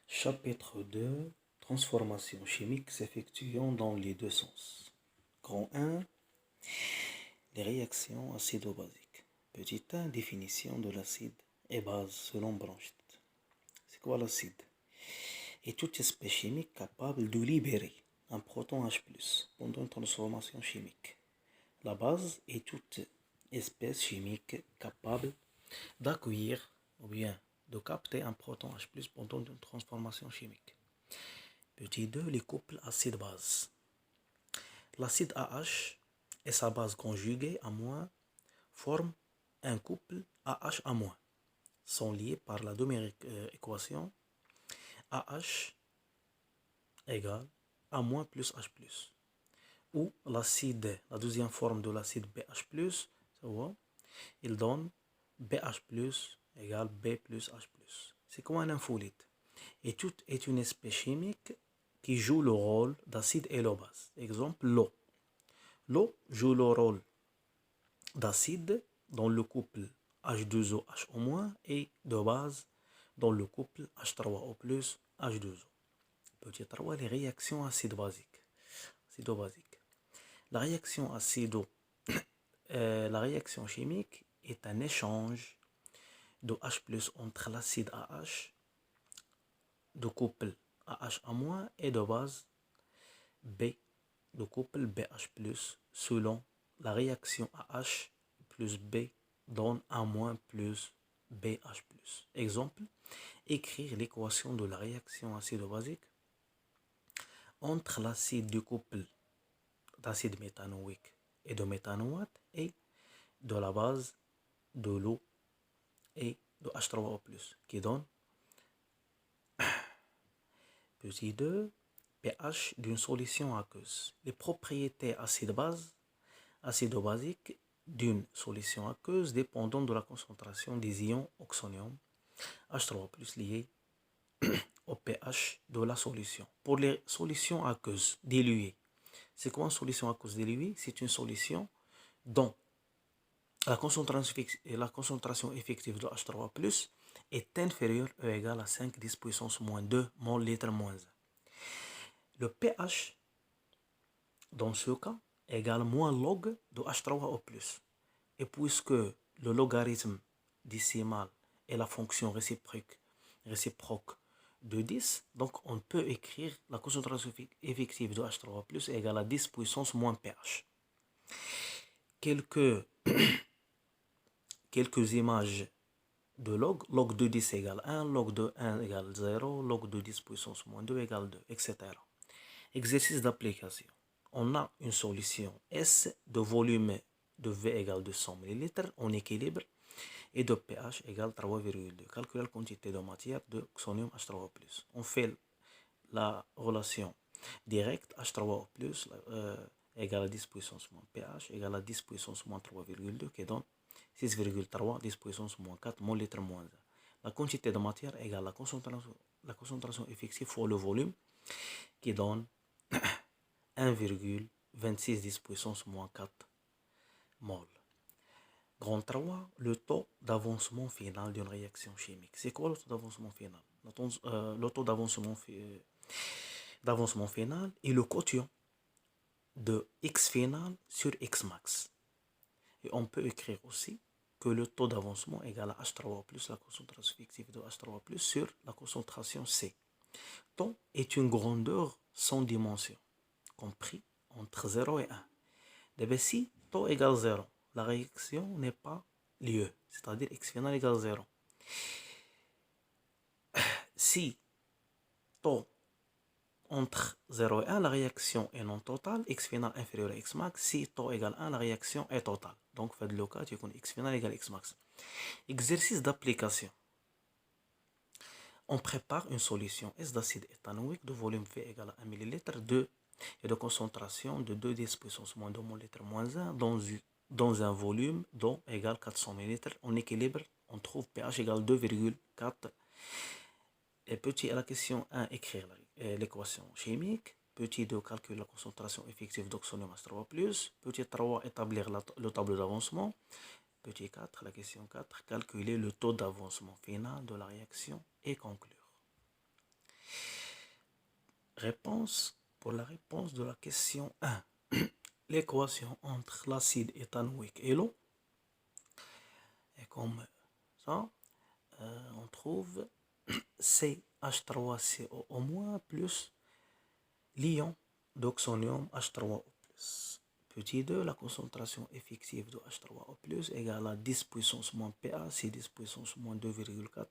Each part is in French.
Chapitre 2. Transformation chimique s'effectuant dans les deux sens. Grand 1. Les réactions acido-basiques. Petit 1. Définition de l'acide et base selon Bronsted. C'est quoi l'acide? Est toute espèce chimique capable de libérer un proton H+, pendant une transformation chimique. La base est toute espèce chimique capable d'accueillir ou bien de capter un proton H+, pendant une transformation chimique. Petit 2. Les couples acide-base. L'acide AH et sa base conjuguée A- forment un couple AH-, sont liés par la demi-équation AH égale A- plus H+, où l'acide, la deuxième forme de l'acide BH+, il donne BH+, égale B plus H+. C'est comme un infolite. Et tout est une espèce chimique qui joue le rôle d'acide et de base. Exemple, l'eau. L'eau joue le rôle d'acide dans le couple H2O-HO- et de base dans le couple H3O+, H2O. Petit 3, les réactions acido-basiques. La réaction la réaction chimique est un échange de H+ entre l'acide AH, de couple AH- et de base B, de couple BH+, selon la réaction AH plus B donne A- plus BH+. Exemple, écrire l'équation de la réaction acido-basique entre l'acide du couple d'acide méthanoïque et de méthanoate et de la base de l'eau et de H3O+, qui donne petit 2, pH d'une solution aqueuse. Les propriétés acido-basiques d'une solution aqueuse dépendant de la concentration des ions oxonium H3O+ liés au pH de la solution. Pour les solutions aqueuses diluées, c'est quoi une solution aqueuse diluée? C'est une solution dont la concentration effective de H3O+ est inférieure ou égale à 5 10 puissance moins 2 mol litre moins 1. Le pH, dans ce cas, égale moins log de H3O+. Et puisque le logarithme décimal est la fonction réciproque de 10, donc on peut écrire la concentration effective de H3O+ égale à 10 puissance moins pH. Quelques images de log de 10 égale 1, log de 1 égale 0, log de 10 puissance moins 2 égale 2, etc. Exercice d'application. On a une solution S de volume de V égale 200 ml en équilibre et de pH égale 3,2. Calculer la quantité de matière de oxonium H3O+. On fait la relation directe H3O+, égale à 10 puissance moins pH égale à 10 puissance moins 3,2 qui donne 6,3 10 puissance moins 4 mol litre moins 1. La quantité de matière égale la concentration effective fois le volume qui donne 1,26 10 puissance moins 4 mol. Grand 3, le taux d'avancement final d'une réaction chimique. C'est quoi le taux d'avancement final? Le taux d'avancement final est le quotient de x final sur x max. Et on peut écrire aussi que le taux d'avancement est égal à H3O+, la concentration effective de H3O+, sur la concentration C. Taux est une grandeur sans dimension, compris entre 0 et 1. Donc si taux égale 0, la réaction n'est pas lieu, c'est-à-dire x final égale 0. Si taux entre 0 et 1, la réaction est non totale, x final inférieur à x max. Si taux égale 1, la réaction est totale. Donc, faites le cas, tu connais x final égale x max. Exercice d'application. On prépare une solution S d'acide éthanoïque de volume V égale à 1 ml et de concentration de 2 10 puissance moins 2 mol litre moins 1 dans un volume d'eau égale 400 ml. En équilibre, on trouve pH égale 2,4. Et petit à la question 1, écrire l'équation chimique. Petit 2, calculer la concentration effective d'oxonium H3O+. Petit 3, établir le tableau d'avancement. Petit 4, la question 4, calculer le taux d'avancement final de la réaction et conclure. pour la réponse de la question 1. L'équation entre l'acide éthanoïque et l'eau est comme ça. On trouve CH3COO- plus l'ion d'oxonium H3O+. Petit 2, la concentration effective de H3O+, égale à 10 puissance moins PA, c'est 10 puissance moins 2,4,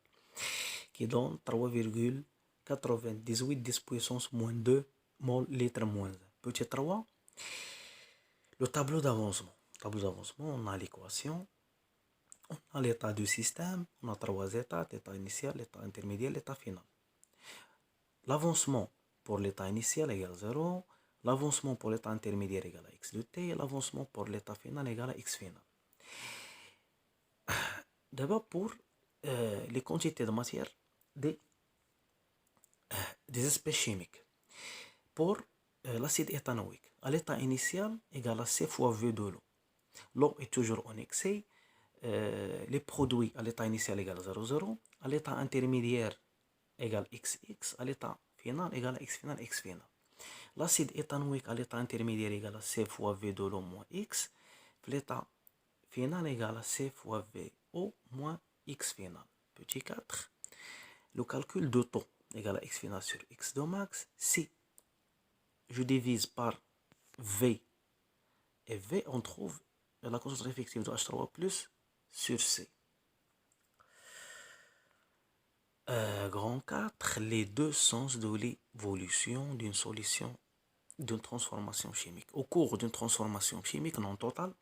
qui donne 3,98 10 puissance moins 2 mol litre moins 1. Petit 3, le tableau d'avancement. On a l'équation, on a l'état du système, on a 3 états, l'état initial, l'état intermédiaire, l'état final. L'avancement pour l'état initial égale 0, l'avancement pour l'état intermédiaire égale à x de t, et l'avancement pour l'état final égale à x final. D'abord pour les quantités de matière des espèces chimiques. Pour l'acide éthanoïque, à l'état initial égale à C fois V de l'eau. L'eau est toujours en excès. Les produits à l'état initial égale 0,0, à l'état intermédiaire égale XX, à l'état final égale à x final, x final. L'acide éthanoïque à l'état intermédiaire égale à C fois V de l'eau moins X. L'état final égale à C fois VO moins X final. Petit 4. Le calcul de taux égale à X final sur X de max. Si je divise par V et V, on trouve la concentration effective de H3O plus sur C. Grand 4. Les deux sens de l'évolution d'une solution d'une transformation chimique. Au cours d'une transformation chimique non totale,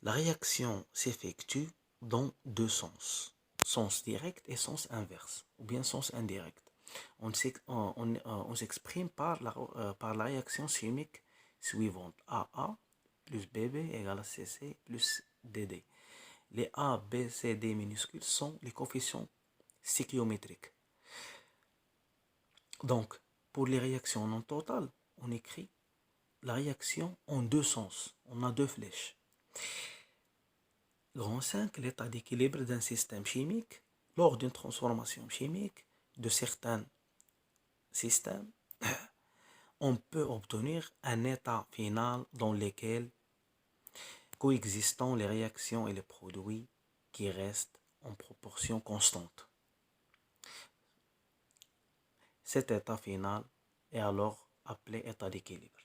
la réaction s'effectue dans deux sens. Sens direct et sens inverse, ou bien sens indirect. On s'exprime par la réaction chimique suivante. AA plus BB égale à CC plus DD. Les A, B, C, D minuscules sont les coefficients stéchiométriques. Donc, pour les réactions non totales, on écrit la réaction en deux sens. On a deux flèches. Grand 5, l'état d'équilibre d'un système chimique. Lors d'une transformation chimique de certains systèmes, on peut obtenir un état final dans lequel coexistent les réactions et les produits qui restent en proportion constante. Cet état final est alors appelé état d'équilibre.